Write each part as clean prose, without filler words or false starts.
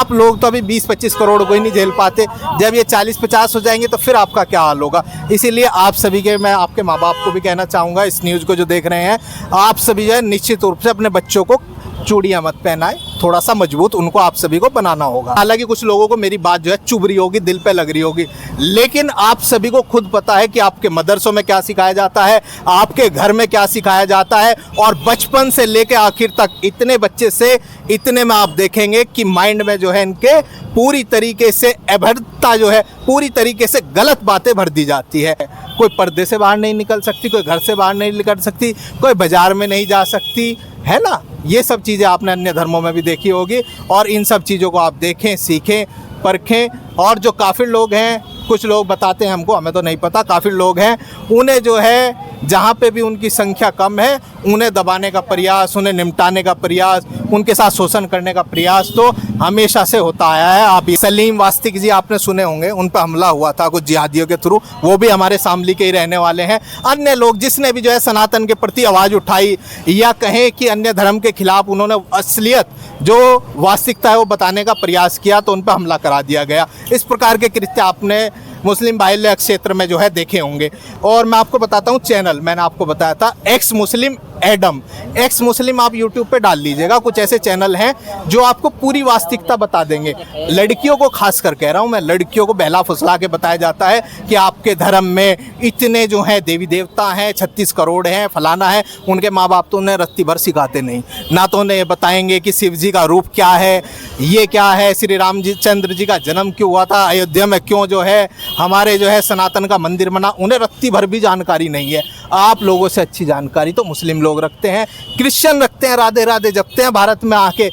आप लोग तो अभी 20-25 करोड़ को ही नहीं झेल पाते, जब ये 40-50 हो जाएंगे तो फिर आपका क्या हाल होगा। इसीलिए आप सभी के, मैं आपके माँ बाप को भी कहना चाहूँगा, इस न्यूज़ को जो देख रहे हैं, आप सभी जो है निश्चित रूप से अपने बच्चों को चूड़ियाँ मत पहनाएं, थोड़ा सा मजबूत उनको आप सभी को बनाना होगा। हालांकि कुछ लोगों को मेरी बात जो है चुभ रही होगी, दिल पे लग रही होगी, लेकिन आप सभी को खुद पता है कि आपके मदरसों में क्या सिखाया जाता है, आपके घर में क्या सिखाया जाता है, और बचपन से लेकर आखिर तक इतने बच्चे से इतने में आप देखेंगे कि माइंड में जो है इनके पूरी तरीके से अभद्रता जो है, पूरी तरीके से गलत बातें भर दी जाती है। कोई पर्दे से बाहर नहीं निकल सकती, कोई घर से बाहर नहीं निकल सकती, कोई बाजार में नहीं जा सकती, है ना। ये सब चीज़ें आपने अन्य धर्मों में भी देखी होगी, और इन सब चीज़ों को आप देखें, सीखें, परखें। और जो काफिर लोग हैं, कुछ लोग बताते हैं हमको, हमें तो नहीं पता, काफिर लोग हैं, उन्हें जो है जहाँ पे भी उनकी संख्या कम है उन्हें दबाने का प्रयास, उन्हें निपटाने का प्रयास, उनके साथ शोषण करने का प्रयास तो हमेशा से होता आया है। आप सलीम वास्तिक जी आपने सुने होंगे, उन पर हमला हुआ था कुछ जिहादियों के थ्रू, वो भी हमारे शामली के ही रहने वाले हैं। अन्य लोग जिसने भी जो है सनातन के प्रति आवाज़ उठाई, या कहें कि अन्य धर्म के खिलाफ उन्होंने असलियत जो वास्तविकता है वो बताने का प्रयास किया, तो उन पर हमला करा दिया गया। इस प्रकार के कृत्य आपने मुस्लिम बाहुल्य क्षेत्र में जो है देखे होंगे। और मैं आपको बताता हूँ, चैनल मैंने आपको बताया था एक्स मुस्लिम एडम, एक्स मुस्लिम आप यूट्यूब पे डाल लीजिएगा, कुछ ऐसे चैनल हैं जो आपको पूरी वास्तविकता बता देंगे। लड़कियों को खास कर कह रहा हूँ मैं, लड़कियों को बहला फुसला के बताया जाता है कि आपके धर्म में इतने जो हैं देवी देवता हैं, 36 करोड़ हैं, फलाना है। उनके माँ बाप तो उन्हें रत्ती भर सिखाते नहीं, ना तो उन्हें बताएंगे कि शिव जी का रूप क्या है, ये क्या है, श्री राम जी चंद्र जी का जन्म क्यों हुआ था, अयोध्या में क्यों जो है हमारे जो है सनातन का मंदिर बना, उन्हें रत्ती भर भी जानकारी नहीं है। आप लोगों से अच्छी जानकारी तो मुस्लिम लोग रखते हैं, क्रिश्चियन रखते हैं, राधे राधे जपते हैं भारत में आके।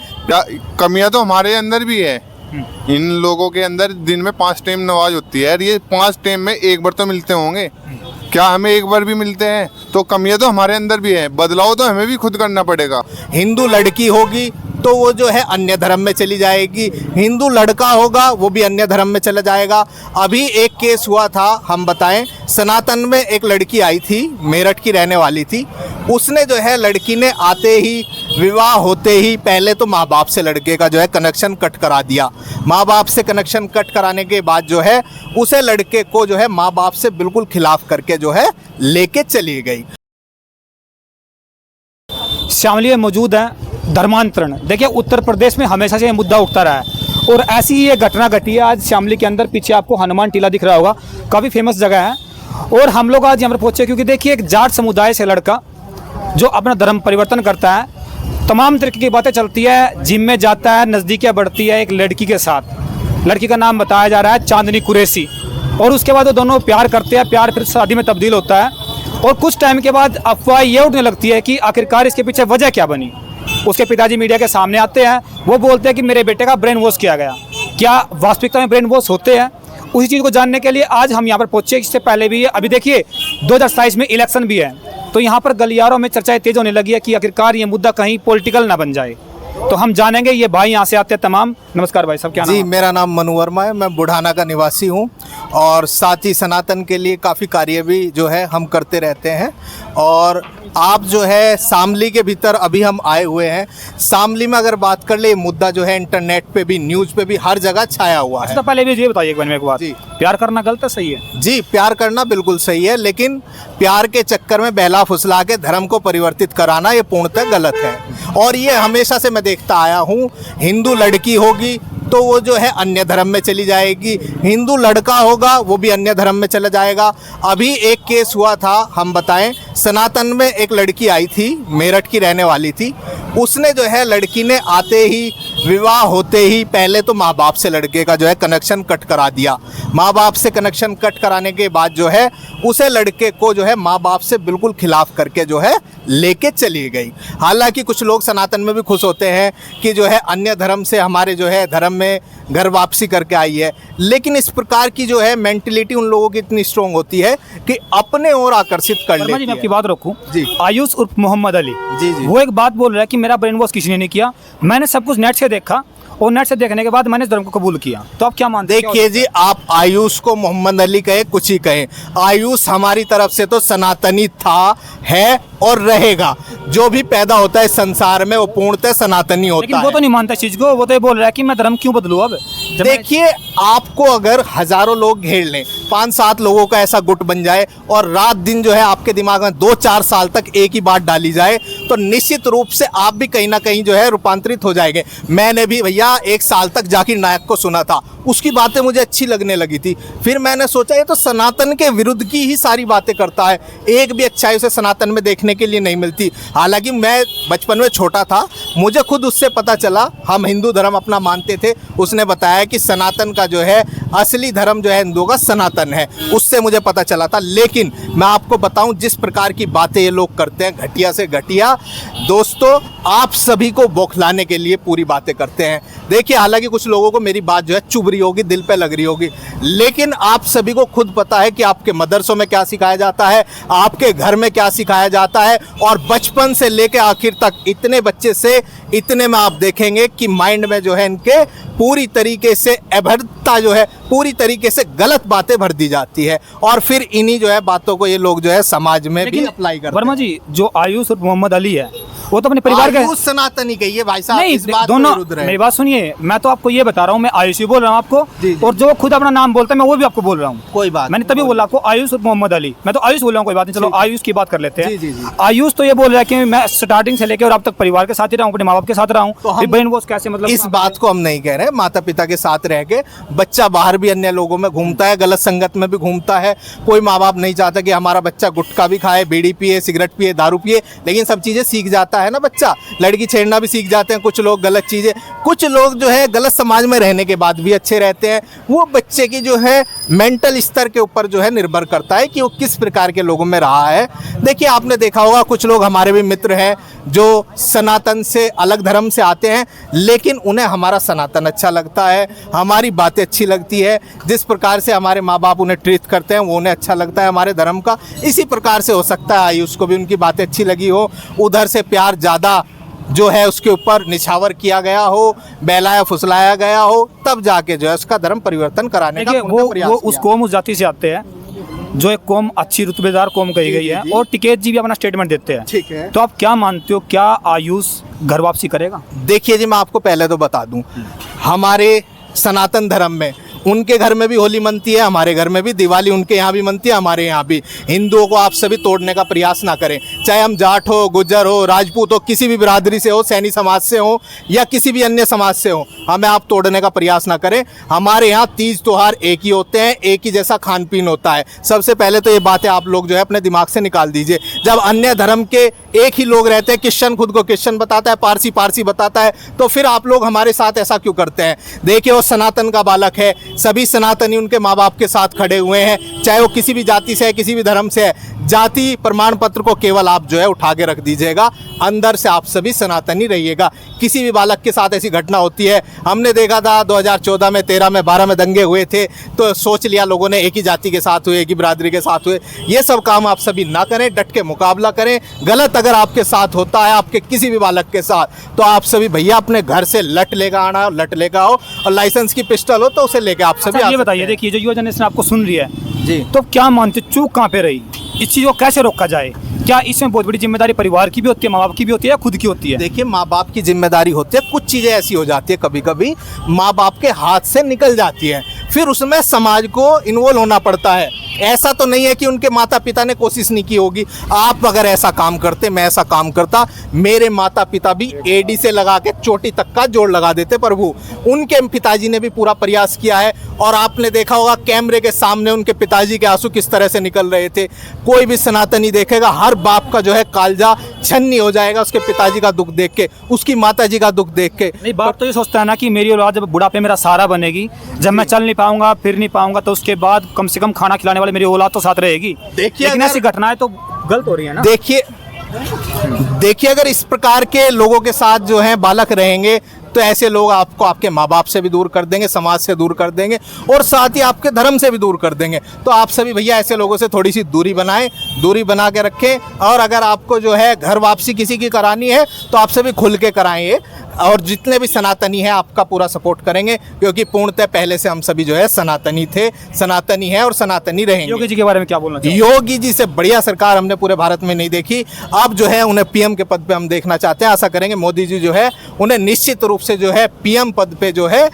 कमियां तो हमारे अंदर भी है, इन लोगों के अंदर दिन में 5 टाइम नमाज होती है, ये 5 टाइम में एक बार तो मिलते होंगे, क्या हमें एक बार भी मिलते हैं? तो कमियां तो हमारे अंदर भी है, बदलाव तो हमें भी खुद करना पड़ेगा। हिंदू लड़की होगी तो वो जो है अन्य धर्म में चली जाएगी, हिंदू लड़का होगा वो भी अन्य धर्म में चला जाएगा। अभी एक केस हुआ था, हम बताएं, सनातन में एक लड़की आई थी, मेरठ की रहने वाली थी। उसने जो है, लड़की ने आते ही, विवाह होते ही पहले तो माँ बाप से लड़के का जो है कनेक्शन कट करा दिया। माँ बाप से कनेक्शन कट कराने के बाद जो है उसे लड़के को जो है माँ बाप से बिल्कुल खिलाफ करके जो है लेके चली गई। शामली में मौजूद है धर्मांतरण। देखिए, उत्तर प्रदेश में हमेशा से ये मुद्दा उठता रहा है, और ऐसी ही ये घटना घटी है आज शामली के अंदर। पीछे आपको हनुमान टीला दिख रहा होगा, काफ़ी फेमस जगह है, और हम लोग आज यहाँ पर पहुँचे क्योंकि देखिए एक जाट समुदाय से लड़का जो अपना धर्म परिवर्तन करता है, तमाम तरीके की बातें चलती है, जिम में जाता है, नज़दीकियाँ बढ़ती है एक लड़की के साथ। लड़की का नाम बताया जा रहा है चांदनी कुरैशी, और उसके बाद वो दोनों प्यार करते हैं, प्यार फिर शादी में तब्दील होता है, और कुछ टाइम के बाद अफवाह ये उठने लगती है कि आखिरकार इसके पीछे वजह क्या बनी। उसके पिताजी मीडिया के सामने आते हैं, वो बोलते हैं कि मेरे बेटे का ब्रेन वॉश किया गया। क्या वास्तविकता में ब्रेन वॉश होते हैं? उसी चीज़ को जानने के लिए आज हम यहाँ पर पहुँचे। इससे पहले भी अभी देखिए 2027 में इलेक्शन भी है, तो यहाँ पर गलियारों में चर्चाएं तेज होने लगी है कि आखिरकार ये मुद्दा कहीं पॉलिटिकल ना बन जाए। तो हम जानेंगे, ये भाई यहाँ से आते हैं तमाम। नमस्कार भाई साहब, क्या नाम? जी, मेरा नाम मनु वर्मा है, मैं बुढ़ाना का निवासी हूँ, और साथ ही सनातन के लिए काफ़ी कार्य भी जो है हम करते रहते हैं। और आप जो है शामली के भीतर अभी हम आए हुए हैं। शामली में अगर बात कर ले, ये मुद्दा जो है इंटरनेट पे भी, न्यूज़ पे भी, हर जगह छाया हुआ है। तो पहले भी ये बताइए एक बात, जी, प्यार करना गलत है सही है? जी, प्यार करना बिल्कुल सही है, लेकिन प्यार के चक्कर में बहला फुसला के धर्म को परिवर्तित कराना ये पूर्णतः गलत है। और ये हमेशा से मैं देखता आया हूँ, हिंदू लड़की होगी तो वो जो है अन्य धर्म में चली जाएगी, हिंदू लड़का होगा वो भी अन्य धर्म में चला जाएगा। अभी एक केस हुआ था, हम बताएं, सनातन में एक लड़की आई थी, मेरठ की रहने वाली थी। उसने जो है, लड़की ने आते ही, विवाह होते ही पहले तो माँ बाप से लड़के का जो है कनेक्शन कट करा दिया। माँ बाप से कनेक्शन कट कराने के बाद जो है उसे लड़के को जो है माँ बाप से बिल्कुल खिलाफ करके जो है लेके चली गई। हालांकि कुछ लोग सनातन में भी खुश होते हैं कि जो है अन्य धर्म से हमारे जो है धर्म में घर वापसी करके आई है, लेकिन इस प्रकार की जो है मेंटलिटी उन लोगों की इतनी स्ट्रॉन्ग होती है कि अपने ओर आकर्षित कर लेती है। मैं आपकी बात रखूं जी, आयुष उर्फ मोहम्मद अली, जी जी, वो एक बात बोल रहा है कि मेरा ब्रेन वॉश किसी ने नहीं किया, मैंने सब कुछ नेट से देखा, और नेट से देखने के बाद मैंने इस धर्म को कबूल किया। तो आप क्या मानते हैं? देखिए जी, आप आयुष को मोहम्मद अली कहे, कुछ ही कहें, आयुष हमारी तरफ से तो सनातनी था, है और रहेगा। जो भी पैदा होता है इस संसार में वो पूर्णतः सनातनी होता लेकिन है। वो तो नहीं मानता इस चीज को, वो तो ये बोल रहा है कि मैं धर्म क्यों बदलूं अब। जब मैं- देखिए, आपको अगर हजारों लोग घेर लें, 5-7 लोगों का ऐसा गुट बन जाए और रात दिन जो है आपके दिमाग में 2-4 साल तक एक ही बात डाली जाए, तो निश्चित रूप से आप भी कहीं ना कहीं जो है रूपांतरित हो जाएंगे। मैंने भी भैया 1 साल तक जाकिर नायक को सुना था, उसकी बातें मुझे अच्छी लगने लगी थी। फिर मैंने सोचा ये तो सनातन के विरुद्ध की ही सारी बातें करता है, एक भी अच्छाई उसे सनातन में देखने के लिए नहीं मिलती। हालांकि मैं बचपन में छोटा था, मुझे खुद उससे पता चला, हम हिंदू धर्म अपना मानते थे, उसने बताया कि सनातन का जो है असली धर्म जो है हिंदुओं का सनातन है, उससे मुझे पता चला था। लेकिन मैं आपको बताऊं जिस प्रकार की बातें ये लोग करते हैं, घटिया से घटिया, दोस्तों आप सभी को बौखलाने के लिए पूरी बातें करते हैं। देखिए, हालांकि कुछ लोगों को मेरी बात जो है चुभ रही होगी, दिल पे लग रही होगी, लेकिन आप सभी को खुद पता है कि आपके मदरसों में क्या सिखाया जाता है, आपके घर में क्या सिखाया जाता है, और बचपन से लेकर आखिर तक इतने बच्चे से इतने में आप देखेंगे कि माइंड में जो है इनके पूरी तरीके से अभद्रता जो है, पूरी तरीके से गलत बातें भर दी जाती है, और फिर इन्हीं जो है बातों को ये लोग जो है समाज में भी अप्लाई करते हैं। वर्मा जी, जो आयुष और मोहम्मद अली है वो तो अपने परिवार के आयुष सनातनी कहिए भाई साहब, नहीं, इस बात दोनों को विरुद्ध रहे। मेरी बात सुनिए, मैं तो आपको ये बता रहा हूँ, मैं आयुष ही बोल रहा हूँ आपको, जी, जी। और जो खुद अपना नाम बोलता है मैं वो भी आपको बोल रहा हूँ। कोई बात मैंने तभी बोला आपको आयुष और मोहम्मद अली, मैं तो आयुष बोल रहा हूँ, कोई बात नहीं, चलो ठीक है। आयुष की बात कर लेते जी, जी, जी। हैं। आयुष तो ये बोल रहा है कि मैं स्टार्टिंग से लेकर और अब तक परिवार के साथ ही रहा हूँ, अपने माँ बाप के साथ रहा तो हूँ, हम बहन वो कैसे, मतलब इस बात को हम नहीं कह रहे, माता पिता के साथ रह के बच्चा बाहर भी अन्य लोगों में घूमता है, गलत संगत में भी घूमता है। कोई माँ बाप नहीं चाहता कि हमारा बच्चा गुटखा भी खाए, बीड़ी पिए, सिगरेट पिए, दारू पिए, लेकिन सब चीज़ें सीख जाता है ना बच्चा। लड़की छेड़ना भी सीख जाते हैं कुछ लोग, गलत चीज़ें। कुछ लोग जो है गलत समाज में रहने के बाद भी अच्छे रहते हैं। वो बच्चे की जो है मेंटल स्तर के ऊपर जो है निर्भर करता है कि वो किस प्रकार के लोगों में रहा है। देखिए, आपने देखा होगा कुछ लोग हमारे भी मित्र हैं जो सनातन से अलग धर्म से आते हैं, लेकिन उन्हें हमारा सनातन अच्छा लगता है, हमारी बातें अच्छी लगती है, जिस प्रकार से हमारे माँ बाप उन्हें ट्रीट करते हैं वो उन्हें अच्छा लगता है हमारे धर्म का। इसी प्रकार से हो सकता है आयुष को भी उनकी बातें अच्छी लगी हो, उधर से प्यार ज़्यादा जो है उसके ऊपर निछावर किया गया हो, बहलाया फुसलाया गया हो, तब जाके जो है उसका धर्म परिवर्तन कराने का देखिए, उन्होंने वो प्रयास उस किया। कौम, उस जाति से आते हैं जो एक कौम अच्छी रुतबेदार कौम कही जी, गई जी, है, जी। और टिकैत जी भी अपना स्टेटमेंट देते हैं। ठीक है। तो आप क्या मानते हो, क्या आयुष घर वापसी करेगा? देखिए जी, मैं आपको पहले तो बता दूं, हमारे सनातन धर्म में उनके घर में भी होली मनती है, हमारे घर में भी दिवाली उनके यहाँ भी मनती है, हमारे यहाँ भी। हिंदुओं को आप सभी तोड़ने का प्रयास ना करें, चाहे हम जाट हो, गुज्जर हो, राजपूत हो, किसी भी बिरादरी से हो, सैनी समाज से हो या किसी भी अन्य समाज से हो, हमें आप तोड़ने का प्रयास ना करें। हमारे यहाँ तीज त्योहार एक ही होते हैं, एक ही जैसा खान पीन होता है। सबसे पहले तो ये बातें आप लोग जो है अपने दिमाग से निकाल दीजिए। जब अन्य धर्म के एक ही लोग रहते हैं, क्रिश्चियन खुद को क्रिश्चियन बताता है, पारसी पारसी बताता है, तो फिर आप लोग हमारे साथ ऐसा क्यों करते हैं? देखिए, वो सनातन का बालक है, सभी सनातनी उनके माँ बाप के साथ खड़े हुए हैं, चाहे वो किसी भी जाति से है, किसी भी धर्म से है। जाति प्रमाण पत्र को केवल आप जो है उठा के रख दीजिएगा, अंदर से आप सभी सनातनी रहिएगा। किसी भी बालक के साथ ऐसी घटना होती है, हमने देखा था 2014 में, 13 में, 12 में दंगे हुए थे, तो सोच लिया लोगों ने एक ही जाति के साथ हुए, एक ही बिरादरी के साथ हुए। ये सब काम आप सभी ना करें, डट के मुकाबला करें। गलत अगर आपके साथ होता है, आपके किसी भी बालक के साथ, तो आप सभी भैया अपने घर से लट लेकर आना, लट लेकर आओ, और लाइसेंस की पिस्टल हो तो उसे लेकर आप सभी अच्छा, आ ये सकते बताइए, हैं। देखिए जो युवा जनरेशन आपको सुन रही है, जी। तो क्या मानते, चूक कहाँ पे रही, इस चीज़ को कैसे रोका जाए? क्या इसमें बहुत बड़ी जिम्मेदारी परिवार की भी होती है, माँ बाप की भी होती है, या खुद की होती है? देखिए, माँ बाप की जिम्मेदारी होती है। कुछ चीज़ें ऐसी हो जाती है कभी कभी माँ बाप के हाथ से निकल जाती है, फिर उसमें समाज को इन्वॉल्व होना पड़ता है। ऐसा तो नहीं है कि उनके माता पिता ने कोशिश नहीं की होगी। आप अगर ऐसा काम करते, मैं ऐसा काम करता, मेरे माता पिता भी एडी से लगा के चोटी तक का जोड़ लगा देते प्रभु। उनके पिताजी ने भी पूरा प्रयास किया है, और आपने देखा होगा कैमरे के सामने उनके पिताजी के आंसू किस तरह से निकल रहे थे। कोई भी सनातनी देखेगा, हर बाप का जो है कालजा छन्नी हो जाएगा उसके पिताजी का दुख देख के, उसकी माताजी का दुख देख के। नहीं, बाप तो ये सोचता है ना कि मेरी औलाद जब बुढ़ापे मेरा सहारा बनेगी, जब मैं चल नहीं पाऊंगा, फिर नहीं पाऊंगा, तो उसके बाद कम से कम खाना खिलाने वाले मेरी औलाद तो साथ रहेगी। देखिए, लेकिन ऐसी घटनाएं तो गलत हो रही है ना। देखिए, अगर इस प्रकार के लोगों के साथ जो है बालक रहेंगे, तो ऐसे लोग आपको आपके माँ बाप से भी दूर कर देंगे, समाज से दूर कर देंगे, और साथ ही आपके धर्म से भी दूर कर देंगे। तो आप सभी भैया ऐसे लोगों से थोड़ी सी दूरी बनाएं, दूरी बना के रखें। और अगर आपको जो है घर वापसी किसी की करानी है, तो आप सभी खुल के कराएं। और जितने भी सनातनी हैं आपका पूरा सपोर्ट करेंगे, क्योंकि पूर्णतः पहले से हम सभी जो है सनातनी थे, सनातनी है और सनातनी रहेंगे। योगी जी के बारे में क्या बोलना चाहिए? योगी जी से बढ़िया सरकार हमने पूरे भारत में नहीं देखी। अब जो है उन्हें पीएम के पद पे हम देखना चाहते हैं। आशा करेंगे मोदी जी जो है उन्हें निश्चित रूप से जो है पीएम पद पे जो है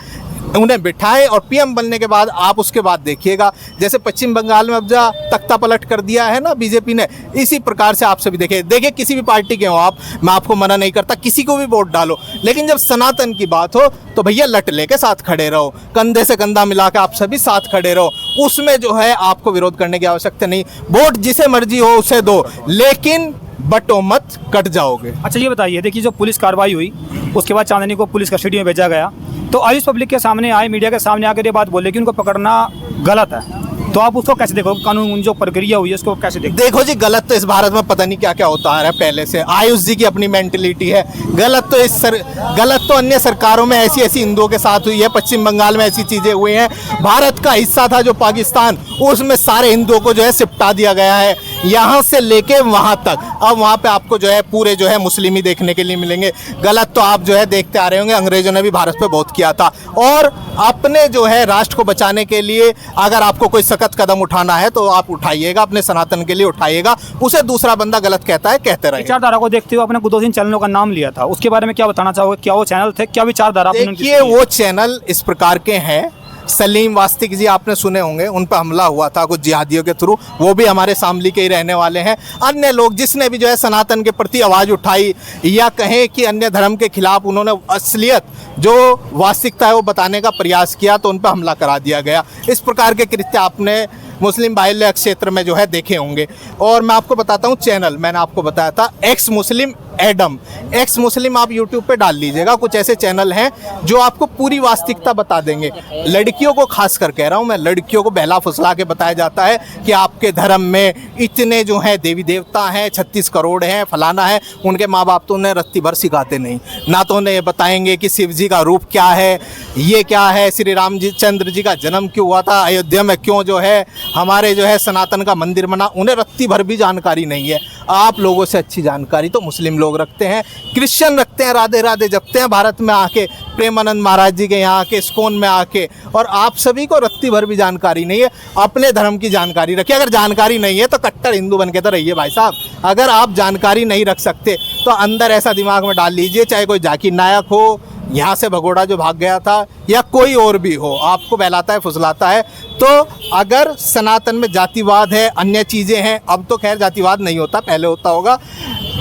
उन्हें बिठाए, और पीएम बनने के बाद आप उसके बाद देखिएगा, जैसे पश्चिम बंगाल में अब जा तख्ता पलट कर दिया है ना बीजेपी ने, इसी प्रकार से आप सभी देखिए किसी भी पार्टी के हो आप, मैं आपको मना नहीं करता, किसी को भी वोट डालो, लेकिन जब सनातन की बात हो तो भैया लट लेके साथ खड़े रहो, कंधे से कंधा मिला के आप सभी साथ खड़े रहो। उसमें जो है आपको विरोध करने की आवश्यकता नहीं। वोट जिसे मर्जी हो उसे दो, लेकिन बटो मत, कट जाओगे। अच्छा ये बताइए, देखिए जो पुलिस कार्रवाई हुई उसके बाद चांदनी को पुलिस कस्टडी में भेजा गया, तो आयुष पब्लिक के सामने आए, मीडिया के सामने आकर ये बात बोले कि उनको पकड़ना गलत है, तो आप उसको कैसे देखो? कानून जो प्रक्रिया हुई है उसको कैसे देखो? देखो जी, गलत तो इस भारत में पता नहीं क्या क्या होता आ रहा है पहले से। आयुष जी की अपनी मेंटलिटी है। गलत तो अन्य सरकारों में ऐसी हिंदुओं के साथ हुई है। पश्चिम बंगाल में ऐसी चीजें हुई हैं। भारत का हिस्सा था जो पाकिस्तान, उसमें सारे हिंदुओं को जो है सिपटा दिया गया है, यहाँ से लेके वहाँ तक। अब वहाँ पे आपको जो है पूरे जो है मुस्लिम ही देखने के लिए मिलेंगे। गलत तो आप जो है देखते आ रहे होंगे, अंग्रेजों ने भी भारत पे बहुत किया था। और अपने जो है राष्ट्र को बचाने के लिए अगर आपको कोई सख्त कदम उठाना है तो आप उठाइएगा, अपने सनातन के लिए उठाइएगा। उसे दूसरा बंदा गलत कहता है, कहते रहे। विचारधारा को देखते हुए आपने दो तीन चैनलों का नाम लिया था, उसके बारे में क्या बताना चाहोगे? क्या वो चैनल थे, क्या विचारधारा? देखिए वो चैनल इस प्रकार के हैं। सलीम वास्तिक जी आपने सुने होंगे, उन पर हमला हुआ था कुछ जिहादियों के थ्रू, वो भी हमारे शामली के ही रहने वाले हैं। अन्य लोग जिसने भी जो है सनातन के प्रति आवाज़ उठाई या कहें कि अन्य धर्म के खिलाफ उन्होंने असलियत जो वास्तविकता है वो बताने का प्रयास किया, तो उन पर हमला करा दिया गया। इस प्रकार के कृत्य आपने मुस्लिम बाहुल्य क्षेत्र में जो है देखे होंगे। और मैं आपको बताता हूँ चैनल, मैंने आपको बताया था एक्स मुस्लिम एडम, एक्स मुस्लिम आप यूट्यूब पे डाल लीजिएगा। कुछ ऐसे चैनल हैं जो आपको पूरी वास्तविकता बता देंगे। लड़कियों को खास कर कह रहा हूँ मैं, लड़कियों को बहला फुसला के बताया जाता है कि आपके धर्म में इतने जो हैं देवी देवता हैं, 36 करोड़ हैं, फलाना है। उनके माँ बाप तो उन्हें रत्ती भर सिखाते नहीं, ना तो उन्हें ये बताएंगे कि शिव जी का रूप क्या है, ये क्या है, श्री राम जी चंद्र जी का जन्म क्यों हुआ था, अयोध्या में क्यों जो है हमारे जो है सनातन का मंदिर बना, उन्हें रत्ती भर भी जानकारी नहीं है। आप लोगों से अच्छी जानकारी तो मुस्लिम लोग रखते हैं, क्रिश्चियन रखते हैं, राधे राधे जपते हैं भारत में आके, प्रेमानंद महाराज जी के यहाँ आके, इस्कॉन में आके, और आप सभी को रत्ती भर भी जानकारी नहीं है। अपने धर्म की जानकारी रखिए। अगर जानकारी नहीं है तो कट्टर हिंदू बन के तो रहिए भाई साहब। अगर आप जानकारी नहीं रख सकते तो अंदर ऐसा दिमाग में डाल लीजिए, चाहे कोई जाकिर नायक हो, यहाँ से भगोड़ा जो भाग गया था, या कोई और भी हो, आपको बहलाता है फुसलाता है। तो अगर सनातन में जातिवाद है, अन्य चीज़ें हैं, अब तो खैर जातिवाद नहीं होता, पहले होता होगा।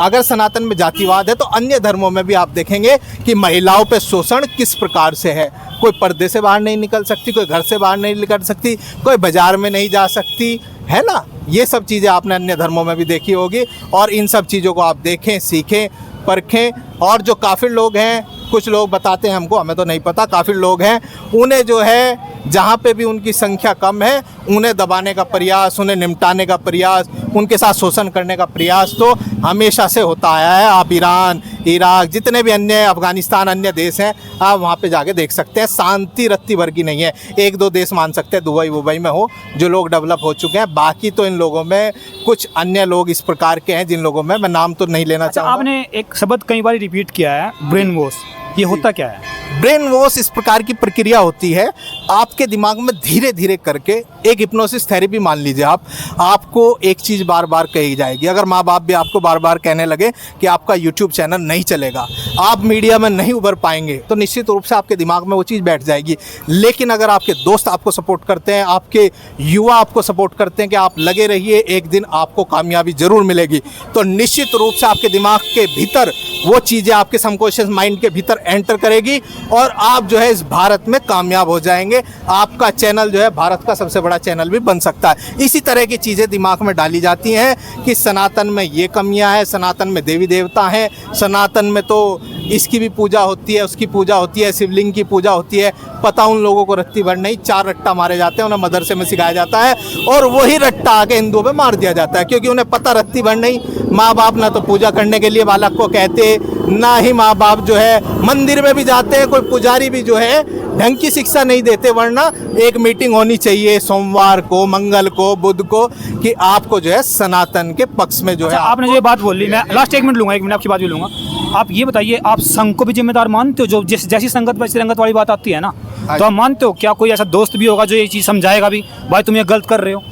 अगर सनातन में जातिवाद है तो अन्य धर्मों में भी आप देखेंगे कि महिलाओं पे शोषण किस प्रकार से है। कोई पर्दे से बाहर नहीं निकल सकती, कोई घर से बाहर नहीं निकल सकती, कोई बाजार में नहीं जा सकती, है ना। ये सब चीज़ें आपने अन्य धर्मों में भी देखी होगी। और इन सब चीज़ों को आप देखें, सीखें, परखें। और जो काफिर लोग हैं, कुछ लोग बताते हैं हमको, हमें तो नहीं पता, काफिर लोग हैं, उन्हें जो है जहाँ पे भी उनकी संख्या कम है उन्हें दबाने का प्रयास, उन्हें निपटाने का प्रयास, उनके साथ शोषण करने का प्रयास तो हमेशा से होता आया है। आप ईरान, इराक, जितने भी अन्य, अफगानिस्तान, अन्य देश हैं, आप वहाँ पे जाके देख सकते हैं। शांति रत्ती भर की नहीं है। एक दो देश मान सकते हैं, दुबई में हो, जो लोग डेवलप हो चुके हैं। बाकी तो इन लोगों में कुछ अन्य लोग इस प्रकार के हैं जिन लोगों में मैं नाम तो नहीं लेना चाहूँगा। आपने एक शब्द कई बार रिपीट किया है, ब्रेन वॉश, ये होता क्या है? ब्रेन वॉश इस प्रकार की प्रक्रिया होती है, आपके दिमाग में धीरे धीरे करके, एक हिप्नोसिस थेरेपी मान लीजिए आपको एक चीज़ बार बार कही जाएगी। अगर माँ बाप भी आपको बार बार कहने लगे कि आपका यूट्यूब चैनल नहीं चलेगा, आप मीडिया में नहीं उभर पाएंगे, तो निश्चित रूप से आपके दिमाग में वो चीज़ बैठ जाएगी। लेकिन अगर आपके दोस्त आपको सपोर्ट करते हैं, आपके युवा आपको सपोर्ट करते हैं कि आप लगे रहिए, एक दिन आपको कामयाबी ज़रूर मिलेगी, तो निश्चित रूप से आपके दिमाग के भीतर वो चीज़ें आपके सबकॉन्शियस माइंड के भीतर एंटर करेगी और आप जो है इस भारत में कामयाब हो जाएंगे। आपका चैनल जो है भारत का सबसे बड़ा चैनल भी बन सकता है। इसी तरह की चीज़ें दिमाग में डाली जाती हैं कि सनातन में ये कमियां हैं, सनातन में देवी देवता हैं, सनातन में तो इसकी भी पूजा होती है, उसकी पूजा होती है, शिवलिंग की पूजा होती है। पता उन लोगों को रत्ती भर नहीं, 4 रट्टा मारे जाते हैं, उन्हें मदरसे में सिखाया जाता है और वही रट्टा आके हिंदुओं पे मार दिया जाता है, क्योंकि उन्हें पता रत्ती भर नहीं। माँ बाप ना तो पूजा करने के लिए बालक को कहते, ना ही माँ बाप जो है मंदिर में भी जाते हैं, कोई पुजारी भी जो है ढंग की शिक्षा नहीं देते। वरना एक मीटिंग होनी चाहिए सोमवार को, मंगल को, बुध को, कि आपको जो है सनातन के पक्ष में जो है। आपने जो ये बात बोली, मैं लास्ट 1 मिनट लूँगा, 1 मिनट आपकी बात भी लूँगा। आप ये बताइए, आप संघ को भी जिम्मेदार मानते हो? जो जैसी संगत वैसी रंगत वाली बात आती है ना, तो आप मानते हो क्या कोई ऐसा दोस्त भी होगा जो ये चीज़ समझाएगा भी भाई तुम ये गलत कर रहे हो?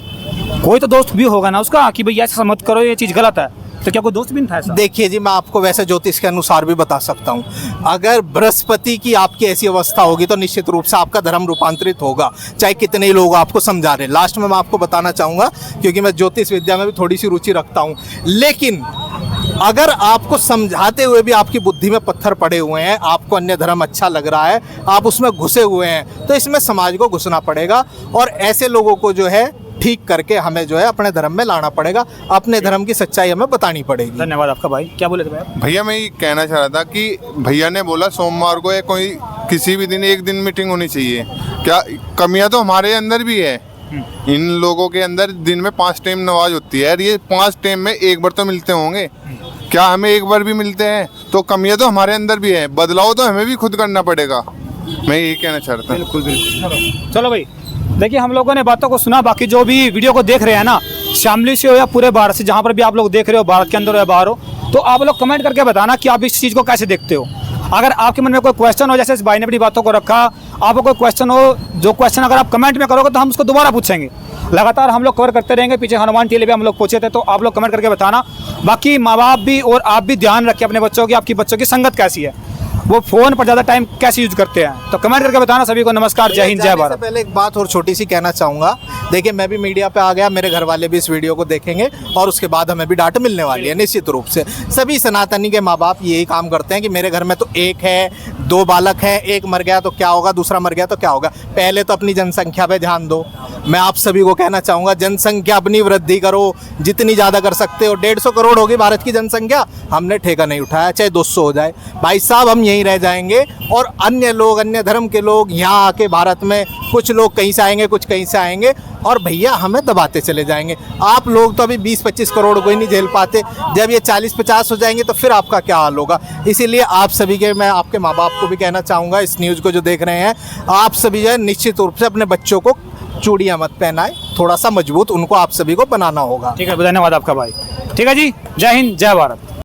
कोई तो दोस्त भी होगा ना उसका कि भाई ऐसा मत करो, ये चीज़ गलत है। तो क्या कोई दोस्त भी नहीं था ऐसा? देखिए जी, मैं आपको वैसे ज्योतिष के अनुसार भी बता सकता हूँ, अगर बृहस्पति की आपकी ऐसी अवस्था होगी तो निश्चित रूप से आपका धर्म रूपांतरित होगा, चाहे कितने ही लोग आपको समझा रहे हैं। लास्ट में मैं आपको बताना चाहूँगा, क्योंकि मैं ज्योतिष विद्या में भी थोड़ी सी रुचि रखता हूँ, लेकिन अगर आपको समझाते हुए भी आपकी बुद्धि में पत्थर पड़े हुए हैं, आपको अन्य धर्म अच्छा लग रहा है, आप उसमें घुसे हुए हैं, तो इसमें समाज को घुसना पड़ेगा और ऐसे लोगों को जो है ठीक करके हमें जो है अपने धर्म में लाना पड़ेगा, अपने धर्म की सच्चाई हमें बतानी पड़ेगी। धन्यवाद आपका भाई। क्या बोले थे भाई आप? भैया मैं ये कहना चाह रहा था कि भैया ने बोला सोमवार को या कोई किसी भी दिन एक दिन मीटिंग होनी चाहिए। क्या कमियां तो हमारे अंदर भी है, इन लोगों के अंदर दिन में 5 टाइम नमाज होती है, ये 5 टाइम में एक बार तो मिलते होंगे, क्या हमें एक बार भी मिलते हैं? तो कमियां तो हमारे अंदर भी है, बदलाव तो हमें भी खुद करना पड़ेगा। मैं यही कहना चाह रहा था। बिल्कुल बिल्कुल। चलो भाई, देखिए हम लोगों ने बातों को सुना, बाकी जो भी वीडियो को देख रहे हैं ना, शामली से हो या पूरे भारत से, जहाँ पर भी आप लोग देख रहे हो, भारत के अंदर हो या बाहर हो, तो आप लोग कमेंट करके बताना कि आप इस चीज़ को कैसे देखते हो। अगर आपके मन में कोई क्वेश्चन हो, जैसे इस भाई ने अपनी बातों को रखा, आपको कोई क्वेश्चन हो, जो क्वेश्चन अगर आप कमेंट में करोगे तो हम उसको दोबारा पूछेंगे। लगातार हम लोग कवर करते रहेंगे। पीछे हनुमान टीले पे हम लोग पहुंचे थे, तो आप लोग कमेंट करके बताना। बाकी माँ बाप भी और आप भी ध्यान रखें अपने बच्चों की, आपकी बच्चों की संगत कैसी है, वो फ़ोन पर ज़्यादा टाइम कैसे यूज करते हैं, तो कमेंट करके बताना। सभी को नमस्कार, जय हिंद, जय भारत। पहले एक बात और छोटी सी कहना चाहूँगा। देखिए, मैं भी मीडिया पे आ गया, मेरे घर वाले भी इस वीडियो को देखेंगे और उसके बाद हमें भी डांट मिलने वाली है निश्चित रूप से। सभी सनातनी के माँ बाप यही काम करते हैं कि मेरे घर में तो एक है, 2 बालक हैं, एक मर गया तो क्या होगा, दूसरा मर गया तो क्या होगा। पहले तो अपनी जनसंख्या पे ध्यान दो। मैं आप सभी को कहना चाहूँगा, जनसंख्या अपनी वृद्धि करो, जितनी ज़्यादा कर सकते हो। 150 करोड़ होगी भारत की जनसंख्या, हमने ठेका नहीं उठाया, चाहे 200 हो जाए। भाई साहब, हम यहीं रह जाएंगे और अन्य लोग, अन्य धर्म के लोग यहाँ आके भारत में, कुछ लोग कहीं से आएंगे, कुछ कहीं से आएंगे और भैया हमें दबाते चले जाएंगे। आप लोग तो अभी 20-25 करोड़ को ही नहीं झेल पाते, जब ये 40-50 हो जाएंगे तो फिर आपका क्या हाल होगा। इसीलिए आप सभी के, मैं आपके माँ बाप को भी कहना चाहूँगा, इस न्यूज़ को जो देख रहे हैं, आप सभी जो है निश्चित रूप से अपने बच्चों को चूड़ियाँ मत पहनाएं, थोड़ा सा मजबूत उनको आप सभी को बनाना होगा। ठीक है, धन्यवाद आपका भाई। ठीक है जी, जय हिंद, जय भारत।